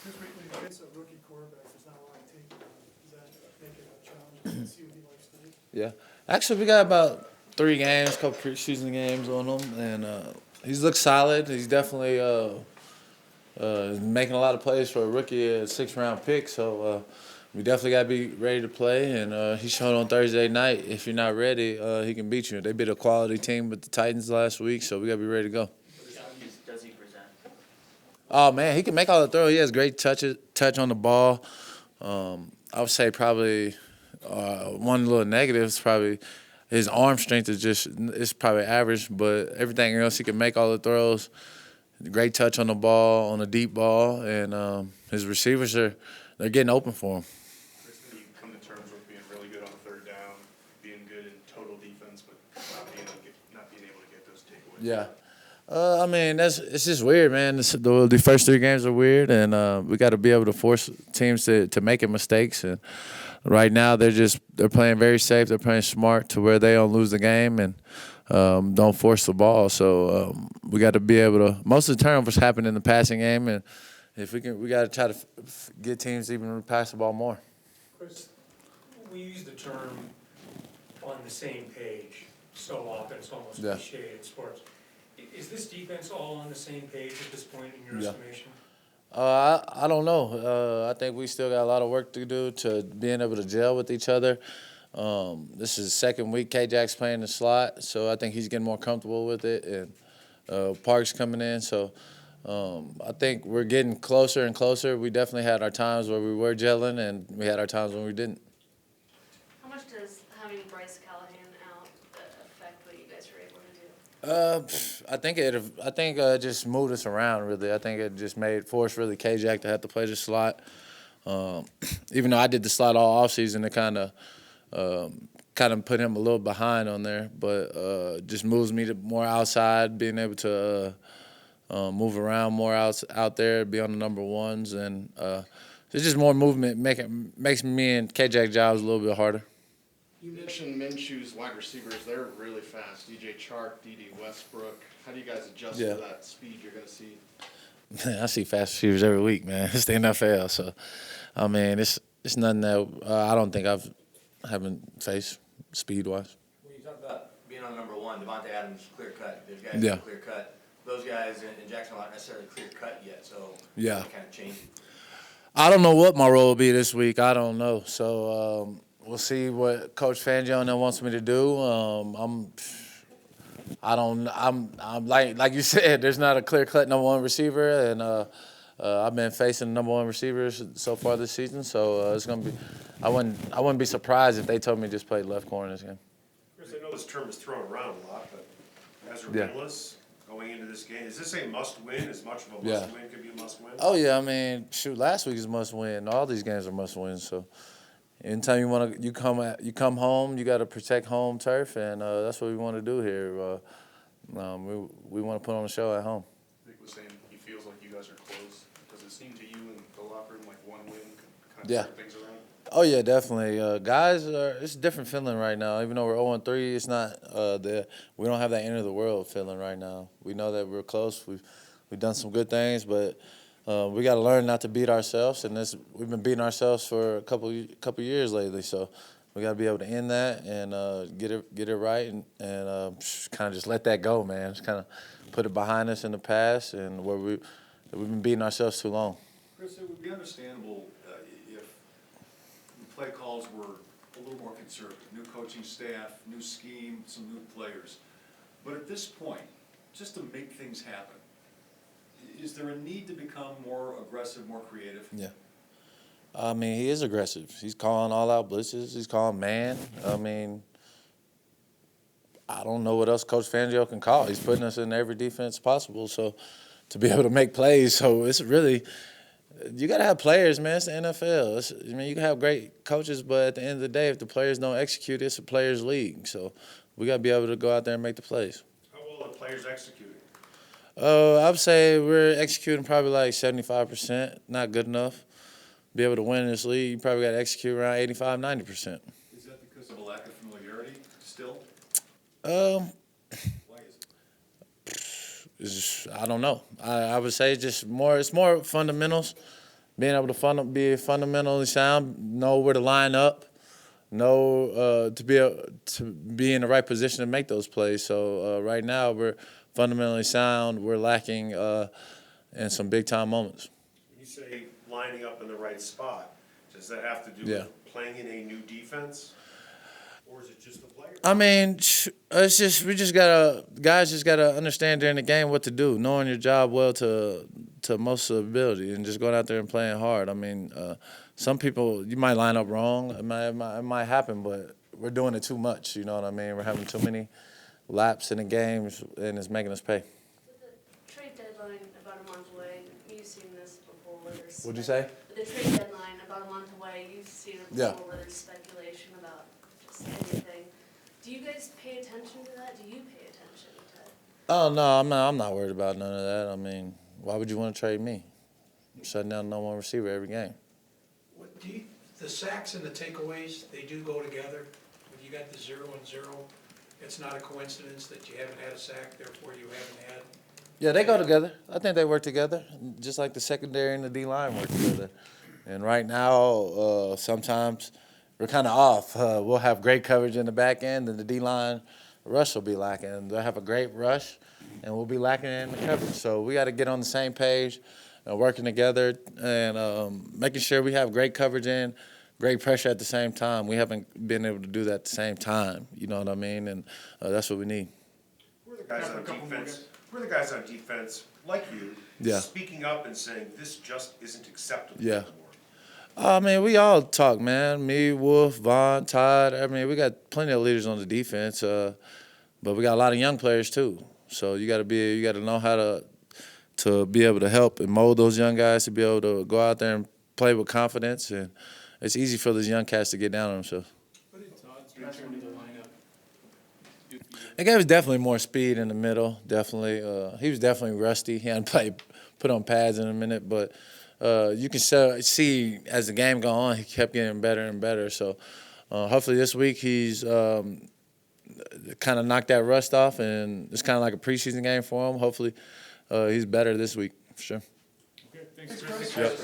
When he gets a rookie quarterback that's not really taking on, does that make it a challenge to see what he likes to do? Yeah. Actually, we got about 3 games, couple preseason games on him, and he's looked solid. He's definitely making a lot of plays for a rookie, a 6th-round pick. So we definitely got to be ready to play. And he showed on Thursday night, if you're not ready, he can beat you. They beat a quality team with the Titans last week, so we got to be ready to go. What does he present? Oh, man, he can make all the throws. He has great touch on the ball. I would say probably one little negative is probably his arm strength is probably average, but everything else he can make all the throws. Great touch on the ball, on the deep ball, and his receivers they're getting open for him. Chris, you come to terms with being really good on third down, being good in total defense, but not being able to get those takeaways. Yeah. I mean, it's just weird, man. The first 3 games are weird, and we got to be able to force teams to make mistakes. And right now, they're playing very safe. They're playing smart to where they don't lose the game and don't force the ball. So we got to be able to. Most of the turnovers happen in the passing game, and if we got to try to get teams even to pass the ball more. Chris, we use the term on the same page so often, it's almost Yeah. cliche in sports. Is this defense all on the same page at this point in your Yeah. estimation? I don't know. I think we still got a lot of work to do to being able to gel with each other. This is the second week K-Jack's playing the slot, so I think he's getting more comfortable with it, and Park's coming in. So I think we're getting closer and closer. We definitely had our times where we were gelling, and we had our times when we didn't. How much does having Bryce Callahan out affect what you guys are able to do? I think it just moved us around, really. I think it just forced really K-Jack to have to play the slot. Even though I did the slot all offseason, it kind of put him a little behind on there, but just moves me to more outside, being able to move around more out there, be on the number ones, and it's just more movement. Makes me and K-Jack jobs a little bit harder. You mentioned Minshew's wide receivers. They're really fast. DJ Chark, D.D. Westbrook. How do you guys adjust Yeah. to that speed you're going to see? I see fast receivers every week, man. It's the NFL, so I mean, it's nothing that I don't think haven't faced speed-wise. When you talk about being on number one, Devontae Adams, clear cut. There's guys Yeah. that are clear cut. Those guys in Jacksonville aren't necessarily clear cut yet, so Yeah. kind of changing. I don't know what my role will be this week. I don't know. So we'll see what Coach Fangio wants me to do. I'm like you said, there's not a clear-cut number one receiver, and I've been facing number one receivers so far this season. So it's gonna be. I wouldn't be surprised if they told me to just play left corner this game. Chris, I know this term is thrown around a lot, but as a Yeah. winless going into this game, is this a must-win? As much of a Yeah. must-win could be a must-win? Oh yeah, I mean, shoot, last week is must win. All these games are must win. So anytime you come home, you got to protect home turf, and that's what we want to do here. We want to put on a show at home. Vic was saying he feels like you guys are close. Does it seem to you in the locker room like one win could kind of Yeah. turn things around? Oh yeah, definitely. Guys, it's a different feeling right now. Even though we're 0-3, it's not we don't have that end of the world feeling right now. We know that we're close. We've done some good things, but we got to learn not to beat ourselves. And we've been beating ourselves for a couple years lately. So we got to be able to end that and get it right and kind of just let that go, man. Just kind of put it behind us in the past and where we've been beating ourselves too long. Chris, it would be understandable if the play calls were a little more conservative. New coaching staff, new scheme, some new players. But at this point, just to make things happen, is there a need to become more aggressive, more creative? Yeah. I mean, he is aggressive. He's calling all-out blitzes. He's calling man. I mean, I don't know what else Coach Fangio can call. He's putting us in every defense possible, so to be able to make plays. So it's really you got to have players, man. It's the NFL. I mean, you can have great coaches, but at the end of the day, if the players don't execute, it's a players' league. So we got to be able to go out there and make the plays. How well are the players executing? I would say we're executing probably like 75%. Not good enough. Be able to win this league, you probably got to execute around 85, 90%. Is that because of a lack of familiarity still? Um, Why is it? I don't know. I would say it's more fundamentals being able to be fundamentally sound, know where to line up, know to be in the right position to make those plays. So right now we're fundamentally sound. We're lacking in some big time moments. You say lining up in the right spot. Does that have to do Yeah. with playing in a new defense? Or is it just the player? I mean, it's just guys just gotta understand during the game what to do, knowing your job well to most of the ability, and just going out there and playing hard. I mean, some people you might line up wrong, it might happen, but we're doing it too much. You know what I mean? We're having too many laps in the games, and it's making us pay. With the trade deadline about a month away, you've seen this before, where there's. What'd you say? With the trade deadline about a month away, you've seen it before, Yeah. where there's speculation about just anything. Do you guys pay attention to that? Do you pay attention to it? Oh no, I'm not worried about none of that. I mean, why would you want to trade me? I'm shutting down no one receiver every game. What do you, the sacks and the takeaways, they do go together? When you got the 0 and 0, it's not a coincidence that you haven't had a sack, therefore you haven't had. Yeah, they go together. I think they work together, just like the secondary and the D-line work together. And right now, sometimes we're kind of off. We'll have great coverage in the back end, and the D-line rush will be lacking. They'll have a great rush, and we'll be lacking in the coverage. So we got to get on the same page, working together, and making sure we have great coverage in, great pressure at the same time. We haven't been able to do that at the same time. You know what I mean? And that's what we need. Who are the guys on defense? Who are the guys on defense, like you, Yeah. speaking up and saying, this just isn't acceptable Yeah. anymore? I mean, we all talk, man. Me, Wolf, Vaughn, Todd. I mean, we got plenty of leaders on the defense, but we got a lot of young players too. So you got to know how to be able to help and mold those young guys to be able to go out there and play with confidence. And it's easy for those young cats to get down on themselves. What did Todd's return to the lineup? It gave us definitely more speed in the middle. Definitely, he was definitely rusty. He hadn't put on pads in a minute, but you can see as the game go on, he kept getting better and better. So hopefully this week he's kind of knocked that rust off, and it's kind of like a preseason game for him. Hopefully he's better this week for sure. Okay, thanks, Chris. Yep.